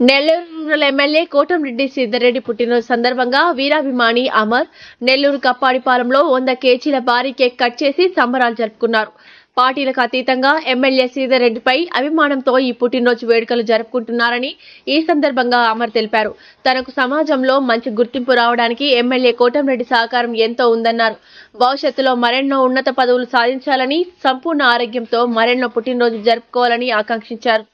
Nellore MLA Kotamreddy Sridhar Reddy పుట్టినరోజు సందర్భంగా వీరాభిమాని అమర్ నెల్లూరు కప్పాడిపాలెంలో 100 కేజీల భారీ కేక్ కట్ చేసి సంబరాలు జరుపుకున్నారు. పార్టీలకు అతీతంగా ఎమ్మెల్యే శ్రీధర్రెడ్డిపై అభిమానంతో ఈ పుట్టినరోజు వేడుకలు జరుపుకుంటున్నారని ఈ సందర్భంగా అమర్ తెలిపారు. తనకు సమాజంలో మంచి గుర్తింపు రావడానికి ఎమ్మెల్యే కోటంరెడ్డి సహకారం ఎంతో ఉందన్నారు. భవిష్యత్తులో మరెన్నో ఉన్నత పదవులు సాధించాలని, సంపూర్ణ ఆరోగ్యంతో మరెన్నో పుట్టినరోజు జరుపుకోవాలని ఆకాంక్షించారు.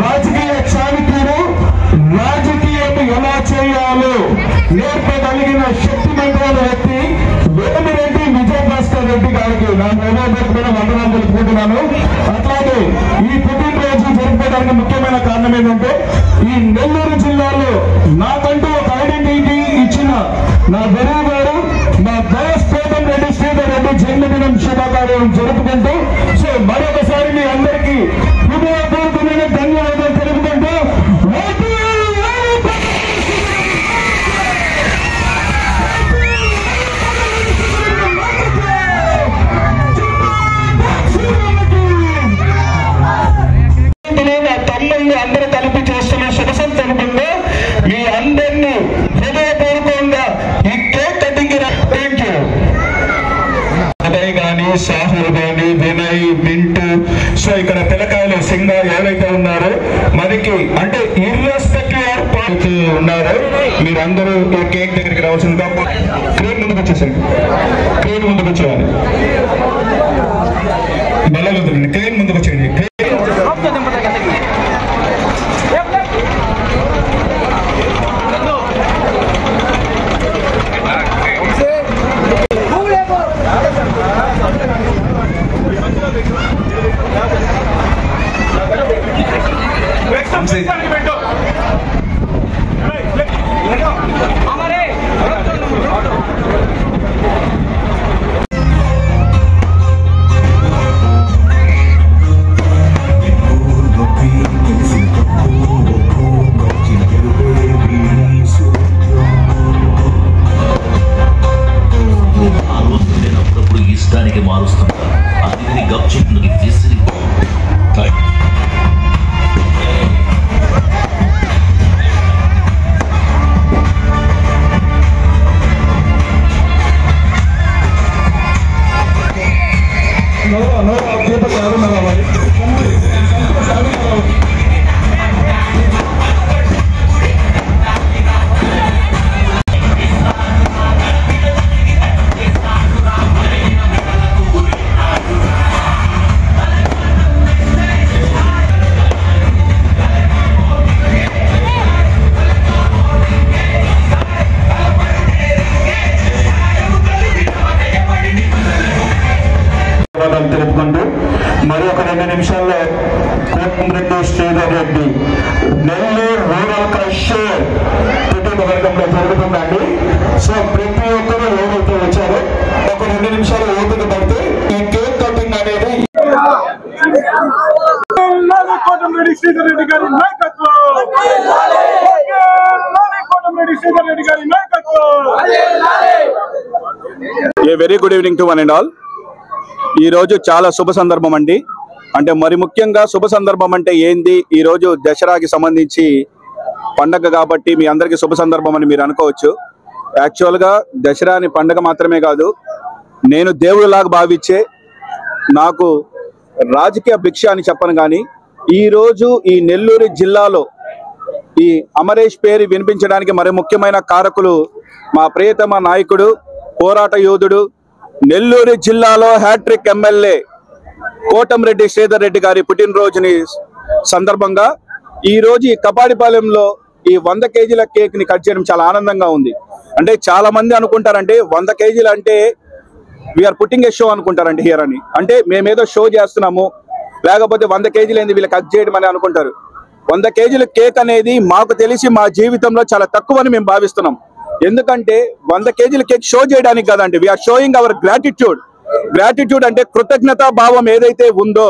రాజకీయ చాణక్యుడు రాజకీయం ఎలా చేయాలో నేర్పగలిగిన శక్తివంతమైన వ్యక్తి వేమిరెడ్డి విజయభాస్కర్ రెడ్డి గారికి నా హృదయపూర్వకమైన వందనాలు తెలుపుకుంటున్నాను. అట్లాగే ఈ పుట్టినరోజు జరుపుకోవడానికి ముఖ్యమైన కారణం ఏంటంటే ఈ నెల్లూరు జిల్లాలో నాకంటూ ఒక ఐడెంటిటీ ఇచ్చిన నా గురువు గారు మా బాస్ కోటంరెడ్డి శ్రీధర్రెడ్డి జన్మదినం శుభాకార్యం జరుపుకుంటూ సో మరొకసారి మీ అందరికీ హృదయపూర్వకమైన ధన్యవాదాలు తెలుపుకుంటూ నా తమ్ముళ్ళు అందరూ కలిపి చేస్తున్న శుభ సందర్భంగా మీ అందరినీ హృదయపూర్వకంగా ఈ cake cutting thank you. Uday గాని, సాహుల్ గాని, వినయ్, మింటూ, సో ఇక్కడ పిల్లకాయలు సింగర్ ఎవరైతే ఉన్నారో మనకి అంటే ఇర్రెస్పెక్టివ్ ఆఫ్ ఉన్నారు మీరందరూ ఈ కేక్ దగ్గరికి రావాల్సిందిగా క్రేన్ ముందుకు వచ్చేసండి. క్రేన్ ముందుకు వచ్చేయాలి. బలవంతులండి క్రేన్ ముందుకు వచ్చేయండి. No objeto కాదు మరి తెలుపుకుంటూ మరి ఒక 2 నిమిషాల్లో కోటమిరెడ్డి శ్రీధర్ రెడ్డి నెల్లూరు రూరల్ కల్చర్ వర్గంలో జరుగుతుందండి. సో ప్రతి ఒక్కరు ఎవరైతే వచ్చారో ఒక 2 నిమిషాలు ఓపిక పడితే ఈ కేక్ కటింగ్ అనేది కోటమిరెడ్డి శ్రీధర్ రెడ్డి గారి నాయకత్వం, కోటమిరెడ్డి శ్రీధర్ రెడ్డి గారి నాయకత్వం. A very good evening to one and all. ఈ రోజు చాలా శుభ సందర్భం అండి. అంటే మరి ముఖ్యంగా శుభ సందర్భం అంటే ఏంది, ఈ రోజు దసరాకి సంబంధించి పండగ కాబట్టి మీ అందరికీ శుభ సందర్భం అని మీరు అనుకోవచ్చు. యాక్చువల్గా దసరా అని పండగ మాత్రమే కాదు, నేను దేవుడిలాగా భావించే, నాకు రాజకీయ భిక్ష అని చెప్పను కానీ ఈరోజు ఈ నెల్లూరు జిల్లాలో ఈ అమరేష్ పేరు వినిపించడానికి మరి ముఖ్యమైన కారకులు మా ప్రియతమ నాయకుడు, పోరాట యోధుడు, నెల్లూరు జిల్లాలో హ్యాట్రిక్ ఎమ్మెల్యే కోటమిరెడ్డి శ్రీధర్ రెడ్డి గారి పుట్టినరోజుని సందర్భంగా ఈ రోజు ఈ కపాడిపాలెంలో ఈ 100 కేజీల కేక్ ని కట్ చేయడం చాలా ఆనందంగా ఉంది. అంటే చాలా మంది అనుకుంటారంటే 100 కేజీలు అంటే వీఆర్ పుట్టింగ్ ఏ షో అనుకుంటారండి హియర్ అని. అంటే మేమేదో షో చేస్తున్నాము, లేకపోతే 100 కేజీలు ఏంది వీళ్ళ కట్ చేయడం అని అనుకుంటారు. 100 కేజీల కేక్ అనేది మాకు తెలిసి మా జీవితంలో చాలా తక్కువ అని మేము భావిస్తున్నాం. ఎందుకంటే 100 కేజీల కేక్ షో చేయడానికి కదండి, we're showing our gratitude. Gratitude అంటే కృతజ్ఞతా భావం ఏదైతే ఉందో,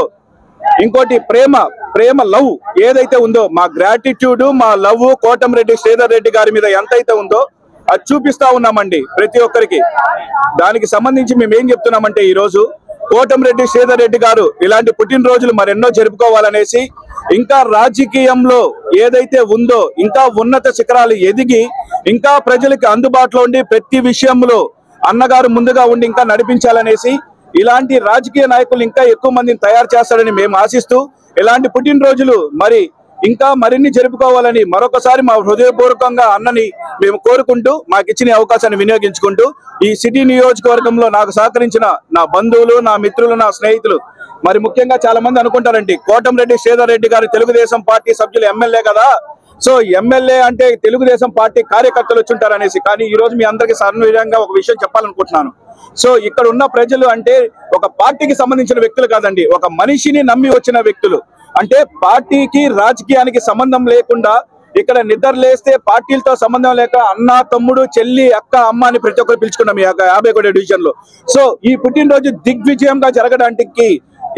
ఇంకోటి ప్రేమ లవ్ ఏదైతే ఉందో, మా గ్రాటిట్యూడ్, మా లవ్ కోటమిరెడ్డి శ్రీధర్ రెడ్డి గారి మీద ఎంతైతే ఉందో అది చూపిస్తా ఉన్నామండి ప్రతి ఒక్కరికి. దానికి సంబంధించి మేము ఏం చెప్తున్నామంటే ఈ రోజు కోటమిరెడ్డి శ్రీధర్ రెడ్డి గారు ఇలాంటి పుట్టినరోజులు మరెన్నో జరుపుకోవాలనేసి, ఇంకా రాజకీయంలో ఏదైతే ఉందో ఇంకా ఉన్నత శిఖరాలు ఎదిగి ఇంకా ప్రజలకు అందుబాటులో ఉండి ప్రతి విషయంలో అన్నగారు ముందుగా ఉండి ఇంకా నడిపించాలనేసి, ఇలాంటి రాజకీయ నాయకులు ఇంకా ఎక్కువ మందిని తయారు చేస్తారని మేము ఆశిస్తూ, ఇలాంటి పుట్టినరోజులు మరి ఇంకా మరిన్ని జరుపుకోవాలని మరొకసారి మా హృదయపూర్వకంగా అన్నని మేము కోరుకుంటూ, మాకు ఇచ్చిన అవకాశాన్ని వినియోగించుకుంటూ, ఈ సిటీ నియోజకవర్గంలో నాకు సహకరించిన నా బంధువులు, నా మిత్రులు, నా స్నేహితులు, మరి ముఖ్యంగా చాలా మంది అనుకుంటారండి కోటమిరెడ్డి శ్రీధర్ రెడ్డి గారు తెలుగుదేశం పార్టీ సభ్యులు ఎమ్మెల్యే కదా, సో ఎమ్మెల్యే అంటే తెలుగుదేశం పార్టీ కార్యకర్తలు వచ్చుంటారు అనేసి. కానీ ఈ రోజు మీ అందరికీ సర్వీరంగా ఒక విషయం చెప్పాలనుకుంటున్నాను. సో ఇక్కడ ఉన్న ప్రజలు అంటే ఒక పార్టీకి సంబంధించిన వ్యక్తులు కాదండి, ఒక మనిషిని నమ్మి వచ్చిన వ్యక్తులు. అంటే పార్టీకి రాజకీయానికి సంబంధం లేకుండా ఇక్కడ నిద్ర లేస్తే పార్టీలతో సంబంధం లేక అన్న, తమ్ముడు, చెల్లి, అక్క, అమ్మ అని ప్రతి ఒక్కరు పిలుచుకున్నాం ఈ 51 డివిజన్ లో. సో ఈ పుట్టినరోజు దిగ్విజయంగా జరగడానికి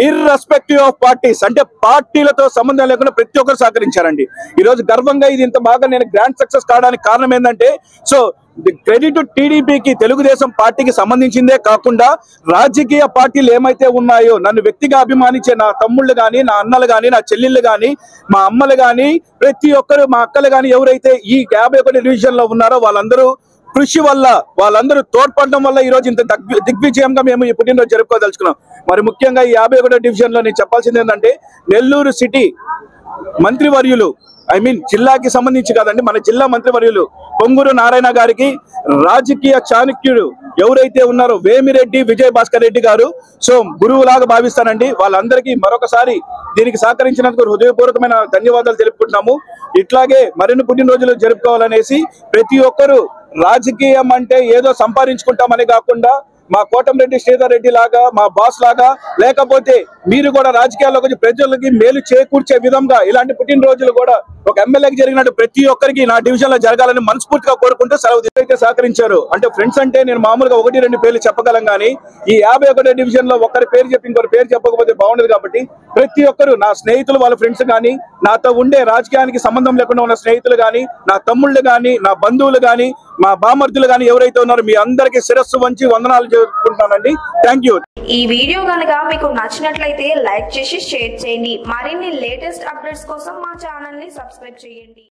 ఇర్రెస్పెక్టివ్ ఆఫ్ పార్టీస్, అంటే పార్టీలతో సంబంధం లేకుండా ప్రతి ఒక్కరు సహకరించారండి. ఈ రోజు గర్వంగా ఇది ఇంత బాగా నేను గ్రాండ్ సక్సెస్ కావడానికి కారణం ఏంటంటే, సో క్రెడిట్ టీడీపీకి, తెలుగుదేశం పార్టీకి సంబంధించిందే కాకుండా రాజకీయ పార్టీలు ఏమైతే ఉన్నాయో, నన్ను వ్యక్తిగా అభిమానించే నా తమ్ముళ్ళు కానీ, నా అన్నలు కానీ, నా చెల్లెళ్ళు కానీ, మా అమ్మలు కానీ, ప్రతి ఒక్కరు, మా అక్కలు కానీ ఎవరైతే ఈ 51 డివిజన్ లో ఉన్నారో వాళ్ళందరూ కృషి వల్ల, వాళ్ళందరూ తోడ్పడడం వల్ల ఈ రోజు ఇంత దిగ్విజయంగా మేము ఈ పుట్టినరోజు జరుపుకోదలుచుకున్నాం. మరి ముఖ్యంగా ఈ 51 డివిజన్ లో నేను చెప్పాల్సింది ఏంటంటే, నెల్లూరు సిటీ మంత్రివర్యులు, జిల్లాకి సంబంధించి కాదండి, మన జిల్లా మంత్రివర్యులు పొంగూరు నారాయణ గారికి, రాజకీయ చాణక్యుడు ఎవరైతే ఉన్నారో వేమిరెడ్డి విజయ్ భాస్కర్ రెడ్డి గారు, సో గురువులాగా భావిస్తానండి. వాళ్ళందరికీ మరొకసారి దీనికి సహకరించినందుకు హృదయపూర్వకమైన ధన్యవాదాలు తెలుపుకుంటున్నాము. ఇట్లాగే మరిన్ని పుట్టినరోజులు జరుపుకోవాలనేసి ప్రతి ఒక్కరూ రాజకీయం అంటే ఏదో సంపాదించుకుంటామని కాకుండా మా కోటమిరెడ్డి శ్రీధర్ రెడ్డి లాగా, మా బాస్ లాగా, లేకపోతే మీరు కూడా రాజకీయాల్లోకి వచ్చి ప్రజలకి మేలు చేకూర్చే విధంగా ఇలాంటి పుట్టినరోజులు కూడా ఒక ఎమ్మెల్యేకి జరిగినట్టు ప్రతి ఒక్కరికి నా డివిజన్ లో జరగాలని మనస్ఫూర్తిగా కోరుకుంటూ సెలవు అయితే సహకరించారు. అంటే ఫ్రెండ్స్ అంటే నేను మామూలుగా 1-2 పేర్లు చెప్పగలం కానీ ఈ 51 డివిజన్ లో ఒకరి పేరు చెప్పి ఇంకొకరి పేరు చెప్పకపోతే బాగుండదు. కాబట్టి ప్రతి ఒక్కరు నా స్నేహితులు, వాళ్ళ ఫ్రెండ్స్ కానీ, నాతో ఉండే రాజకీయానికి సంబంధం లేకుండా ఉన్న స్నేహితులు కానీ, నా తమ్ముళ్ళు కానీ, నా బంధువులు కానీ, మా బామర్దులు కానీ ఎవరైతే ఉన్నారో మీ అందరికీ శిరస్సు వంచి వందనాలు చెప్పుకుంటున్నానండి. Thank you. ఈ వీడియో కనుక మీకు నచ్చినట్లయితే లైక్ చేసి షేర్ చేయండి. మరిన్ని లేటెస్ట్ అప్డేట్స్ కోసం మా ఛానల్ ని సబ్స్క్రైబ్ చేయండి.